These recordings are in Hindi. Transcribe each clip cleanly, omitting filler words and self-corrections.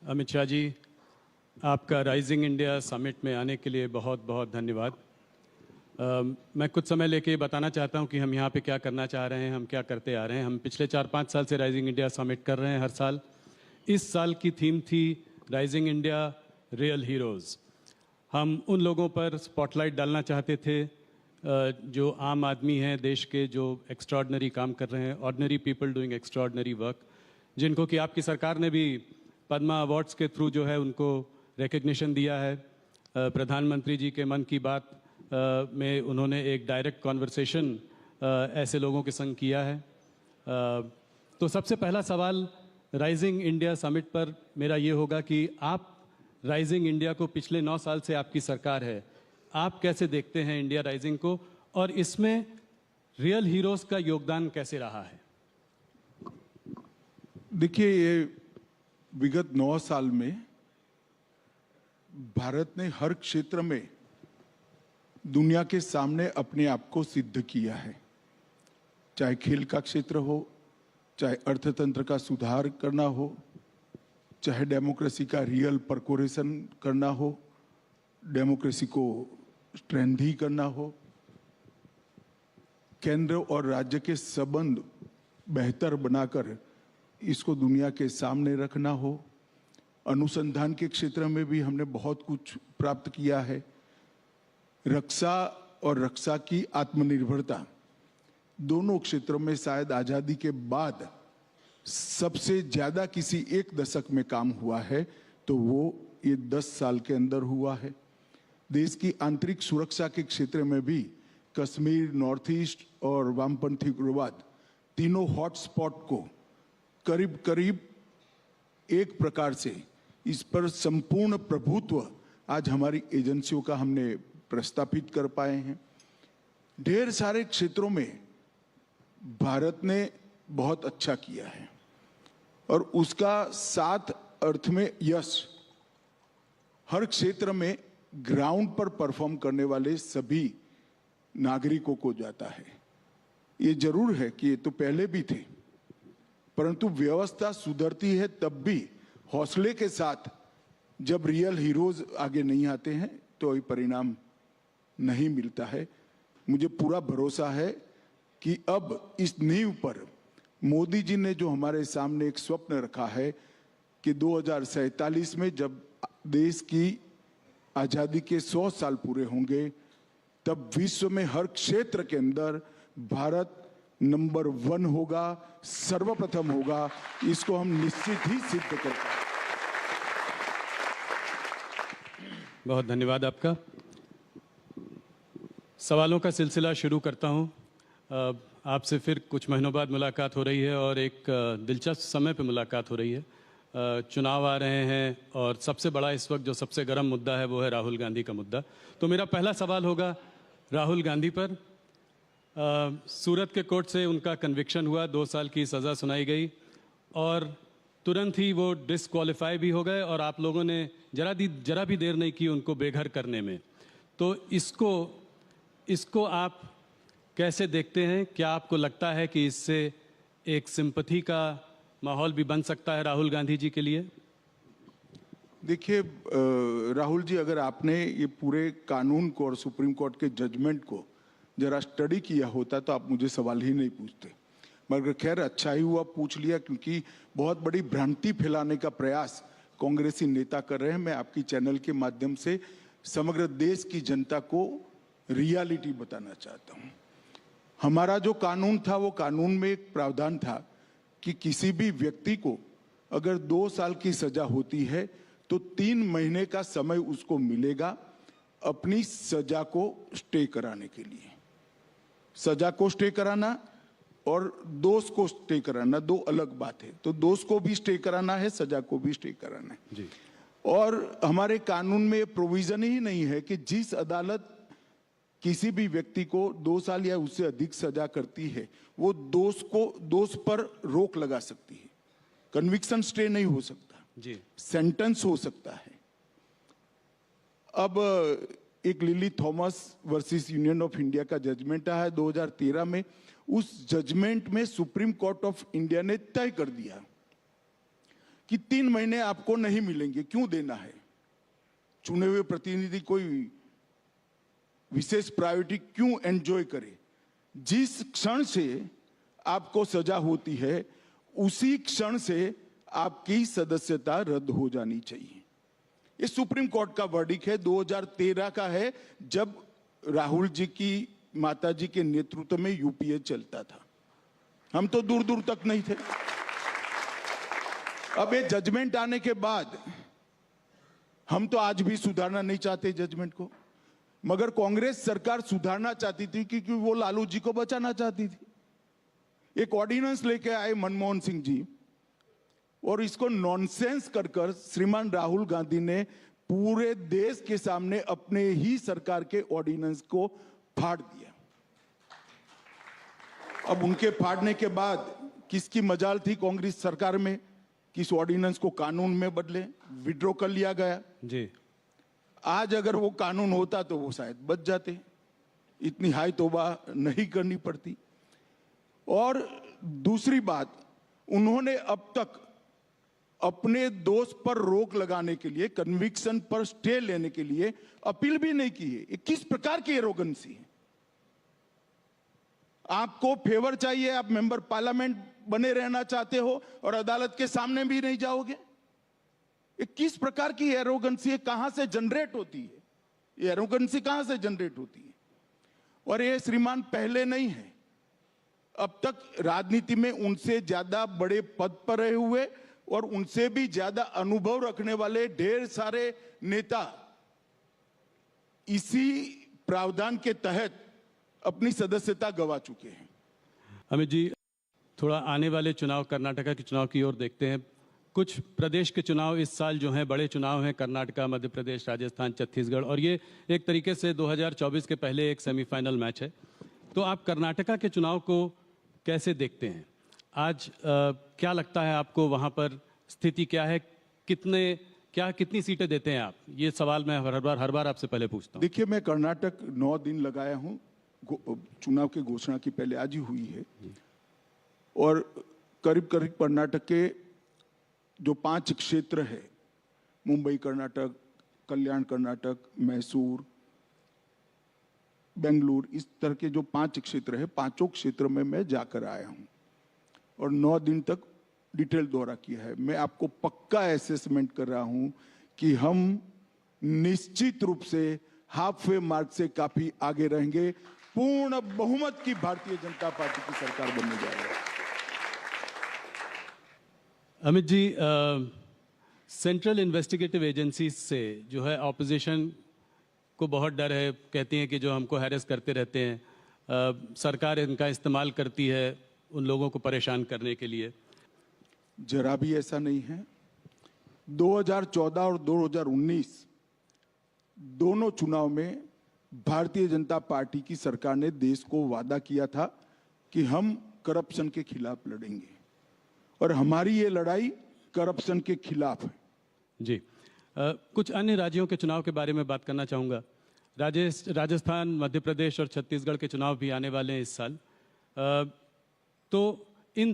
अमित शाह जी, आपका राइजिंग इंडिया समिट में आने के लिए बहुत बहुत धन्यवाद। मैं कुछ समय लेके बताना चाहता हूं कि हम यहाँ पे क्या करना चाह रहे हैं, हम क्या करते आ रहे हैं। हम पिछले 4-5 साल से राइजिंग इंडिया समिट कर रहे हैं हर साल। इस साल की थीम थी राइजिंग इंडिया रियल हीरोज़। हम उन लोगों पर स्पॉटलाइट डालना चाहते थे जो आम आदमी हैं देश के, जो एक्स्ट्राऑर्डिनरी काम कर रहे हैं, ordinary people doing extraordinary work, जिनको कि आपकी सरकार ने भी पद्मा अवार्ड्स के थ्रू जो है उनको रिकग्निशन दिया है। प्रधानमंत्री जी के मन की बात में उन्होंने एक डायरेक्ट कॉन्वर्सेशन ऐसे लोगों के संग किया है। तो सबसे पहला सवाल राइजिंग इंडिया समिट पर मेरा ये होगा कि आप राइजिंग इंडिया को, पिछले 9 साल से आपकी सरकार है, आप कैसे देखते हैं इंडिया राइजिंग को, और इसमें रियल हीरोज़ का योगदान कैसे रहा है? देखिए, ये विगत 9 साल में भारत ने हर क्षेत्र में दुनिया के सामने अपने आप को सिद्ध किया है। चाहे खेल का क्षेत्र हो, चाहे अर्थतंत्र का सुधार करना हो, चाहे डेमोक्रेसी का रियल परकोरेशन करना हो, डेमोक्रेसी को स्ट्रेंथी करना हो, केंद्र और राज्य के संबंध बेहतर बनाकर इसको दुनिया के सामने रखना हो। अनुसंधान के क्षेत्र में भी हमने बहुत कुछ प्राप्त किया है। रक्षा और रक्षा की आत्मनिर्भरता, दोनों क्षेत्रों में शायद आजादी के बाद सबसे ज्यादा किसी एक दशक में काम हुआ है, तो वो ये 10 साल के अंदर हुआ है। देश की आंतरिक सुरक्षा के क्षेत्र में भी कश्मीर, नॉर्थ ईस्ट और वामपंथी उग्रवाद, तीनों हॉटस्पॉट को करीब करीब एक प्रकार से इस पर संपूर्ण प्रभुत्व आज हमारी एजेंसियों का हमने प्रस्थापित कर पाए हैं। ढेर सारे क्षेत्रों में भारत ने बहुत अच्छा किया है और उसका 7 अर्थ में यश हर क्षेत्र में ग्राउंड पर परफॉर्म करने वाले सभी नागरिकों को जाता है। ये जरूर है कि ये तो पहले भी थे, परंतु व्यवस्था सुधरती है तब भी हौसले के साथ। जब रियल हीरोज आगे नहीं आते हैं तो ये परिणाम नहीं मिलता है। मुझे पूरा भरोसा है कि अब इस नींव पर मोदी जी ने जो हमारे सामने एक स्वप्न रखा है कि 2047 में जब देश की आजादी के 100 साल पूरे होंगे, तब विश्व में हर क्षेत्र के अंदर भारत नंबर 1 होगा, सर्वप्रथम होगा। इसको हम निश्चित ही सिद्ध कर पाएंगे। बहुत धन्यवाद आपका। सवालों का सिलसिला शुरू करता हूं। आपसे फिर कुछ महीनों बाद मुलाकात हो रही है और एक दिलचस्प समय पे मुलाकात हो रही है। चुनाव आ रहे हैं और सबसे बड़ा इस वक्त जो सबसे गर्म मुद्दा है वो है राहुल गांधी का मुद्दा। तो मेरा पहला सवाल होगा राहुल गांधी पर। सूरत के कोर्ट से उनका कन्विक्शन हुआ, 2 साल की सज़ा सुनाई गई और तुरंत ही वो डिसक्वालीफाई भी हो गए और आप लोगों ने जरा भी देर नहीं की उनको बेघर करने में। तो इसको आप कैसे देखते हैं? क्या आपको लगता है कि इससे एक सिंपैथी का माहौल भी बन सकता है राहुल गांधी जी के लिए? देखिए राहुल जी, अगर आपने ये पूरे कानून को और सुप्रीम कोर्ट के जजमेंट को जरा स्टडी किया होता तो आप मुझे सवाल ही नहीं पूछते। मगर खैर, अच्छा ही हुआ पूछ लिया, क्योंकि बहुत बड़ी भ्रांति फैलाने का प्रयास कांग्रेसी नेता कर रहे हैं। मैं आपकी चैनल के माध्यम से समग्र देश की जनता को रियलिटी बताना चाहता हूं। हमारा जो कानून था, वो कानून में एक प्रावधान था कि किसी भी व्यक्ति को अगर 2 साल की सजा होती है तो 3 महीने का समय उसको मिलेगा अपनी सजा को स्टे कराने के लिए। सजा को स्टे कराना और दोष को स्टे कराना 2 अलग बात है। तो दोष को भी स्टे कराना है, सजा को भी स्टे कराना है जी। और हमारे कानून में प्रोविजन ही नहीं है कि जिस अदालत किसी भी व्यक्ति को 2 साल या उससे अधिक सजा करती है, वो दोष पर रोक लगा सकती है। कन्विक्शन स्टे नहीं हो सकता जी, सेंटेंस हो सकता है। अब एक lily Thomas versus union of India का जजमेंट आया है 2013 में। उस जजमेंट में सुप्रीम कोर्ट ऑफ इंडिया ने तय कर दिया कि 3 महीने आपको नहीं मिलेंगे, क्यों देना है? चुने हुए प्रतिनिधि कोई विशेष प्रायोरिटी क्यों एंजॉय करे? जिस क्षण से आपको सजा होती है उसी क्षण से आपकी सदस्यता रद्द हो जानी चाहिए। ये सुप्रीम कोर्ट का वर्डिक्ट है, 2013 का है, जब राहुल जी की माताजी के नेतृत्व में यूपीए चलता था। हम तो दूर दूर तक नहीं थे। अब ये जजमेंट आने के बाद हम तो आज भी सुधारना नहीं चाहते जजमेंट को, मगर कांग्रेस सरकार सुधारना चाहती थी क्योंकि वो लालू जी को बचाना चाहती थी। एक ऑर्डिनेंस लेके आए मनमोहन सिंह जी और इसको नॉनसेंस कर श्रीमान राहुल गांधी ने पूरे देश के सामने अपने ही सरकार के ऑर्डिनेंस को फाड़ दिया। अब उनके फाड़ने के बाद किसकी मजाल थी कांग्रेस सरकार में कि इस ऑर्डिनेंस को कानून में बदले, विड्रॉ कर लिया गया जी। आज अगर वो कानून होता तो वो शायद बच जाते, इतनी हाई तौबा नहीं करनी पड़ती। और दूसरी बात, उन्होंने अब तक अपने दोष पर रोक लगाने के लिए, कन्विक्शन पर स्टे लेने के लिए अपील भी नहीं की है। ये किस प्रकार की एरोगेंसी है? आपको फेवर चाहिए, आप मेंबर पार्लियामेंट बने रहना चाहते हो और अदालत के सामने भी नहीं जाओगे? ये किस प्रकार की एरोगेंसी है? कहां से जनरेट होती है ये एरोगेंसी? कहां से जनरेट होती है? और ये श्रीमान पहले नहीं है, अब तक राजनीति में उनसे ज्यादा बड़े पद पर रहे हुए और उनसे भी ज्यादा अनुभव रखने वाले ढेर सारे नेता इसी प्रावधान के तहत अपनी सदस्यता गंवा चुके हैं। अमित जी, थोड़ा आने वाले चुनाव, कर्नाटका के चुनाव की ओर देखते हैं। कुछ प्रदेश के चुनाव इस साल जो हैं बड़े चुनाव हैं, कर्नाटका, मध्य प्रदेश, राजस्थान, छत्तीसगढ़, और ये एक तरीके से 2024 के पहले एक सेमीफाइनल मैच है। तो आप कर्नाटका के चुनाव को कैसे देखते हैं? आज क्या लगता है आपको, वहाँ पर स्थिति क्या है? कितनी सीटें देते हैं आप? ये सवाल मैं हर बार आपसे पहले पूछता हूँ। देखिए, मैं कर्नाटक 9 दिन लगाया हूँ, चुनाव की घोषणा की पहले आज ही हुई है, और करीब करीब कर्नाटक के जो 5 क्षेत्र है, मुंबई कर्नाटक, कल्याण कर्नाटक, मैसूर, बेंगलुरु, इस तरह के जो 5 क्षेत्र है, 5 क्षेत्र में मैं जाकर आया हूं और 9 दिन तक डिटेल दौरा किया है। मैं आपको पक्का असेसमेंट कर रहा हूं कि हम निश्चित रूप से हाफ वे मार्क से काफी आगे रहेंगे। पूर्ण बहुमत की भारतीय जनता पार्टी की सरकार बनने जा रही है। Amit ji, central investigative agency से जो है ऑपोजिशन को बहुत डर है, कहती हैं कि जो हमको हैरेस करते रहते हैं, सरकार इनका इस्तेमाल करती है उन लोगों को परेशान करने के लिए। जरा भी ऐसा नहीं है। 2014 और 2019 दोनों चुनाव में भारतीय जनता पार्टी की सरकार ने देश को वादा किया था कि हम करप्शन के खिलाफ लड़ेंगे, और हमारी ये लड़ाई करप्शन के खिलाफ है। जी, कुछ अन्य राज्यों के चुनाव के बारे में बात करना चाहूँगा। राजस्थान, मध्य प्रदेश और छत्तीसगढ़ के चुनाव भी आने वाले हैं इस साल। तो इन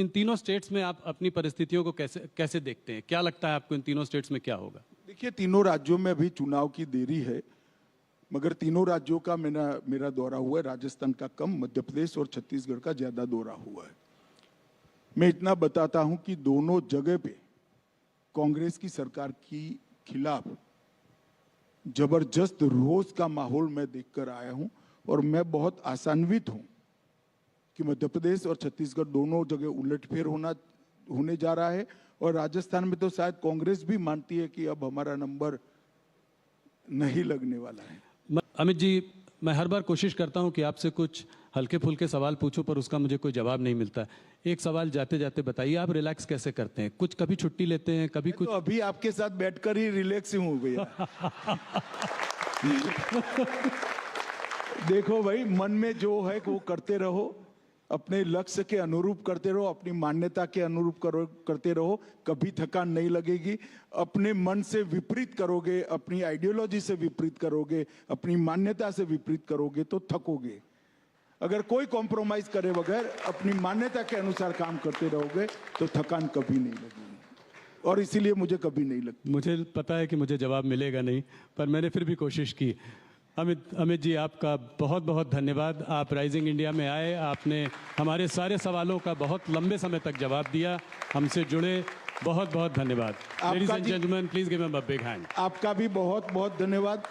तीनों स्टेट्स में आप अपनी परिस्थितियों को कैसे देखते हैं? क्या लगता है आपको इन तीनों स्टेट्स में क्या होगा? देखिए, तीनों राज्यों में अभी चुनाव की देरी है, मगर तीनों राज्यों का मेरा दौरा हुआ है। राजस्थान का कम, मध्य प्रदेश और छत्तीसगढ़ का ज्यादा दौरा हुआ है। मैं इतना बताता हूं कि दोनों जगह पे कांग्रेस की सरकार की खिलाफ जबरदस्त रोष का माहौल मैं देखकर आया हूं, और मैं बहुत आशान्वित हूं कि मध्य प्रदेश और छत्तीसगढ़ दोनों जगह उलटफेर होने जा रहा है। और राजस्थान में तो शायद कांग्रेस भी मानती है कि अब हमारा नंबर नहीं लगने वाला है। अमित जी, मैं हर बार कोशिश करता हूं कि आपसे कुछ हल्के फुल्के सवाल पूछूं, पर उसका मुझे कोई जवाब नहीं मिलता। एक सवाल जाते जाते बताइए, आप रिलैक्स कैसे करते हैं? कभी छुट्टी लेते हैं, कभी कुछ? तो अभी आपके साथ बैठकर ही रिलैक्स हो गया। देखो भाई, मन में जो है वो करते रहो, अपने लक्ष्य के अनुरूप करते रहो, अपनी मान्यता के अनुरूप करते रहो, कभी थकान नहीं लगेगी। अपने मन से विपरीत करोगे, अपनी आइडियोलॉजी से विपरीत करोगे, अपनी मान्यता से विपरीत करोगे तो थकोगे। अगर कोई कॉम्प्रोमाइज करे बगैर अपनी मान्यता के अनुसार काम करते रहोगे तो थकान कभी नहीं लगेगी। और इसीलिए मुझे कभी नहीं लगता। मुझे पता है कि मुझे जवाब मिलेगा नहीं, पर मैंने फिर भी कोशिश की। अमित जी, आपका बहुत बहुत धन्यवाद। आप राइजिंग इंडिया में आए, आपने हमारे सारे सवालों का बहुत लंबे समय तक जवाब दिया, हमसे जुड़े। बहुत बहुत धन्यवाद। Ladies and gentleman, please give him a big hand. आपका भी बहुत बहुत धन्यवाद।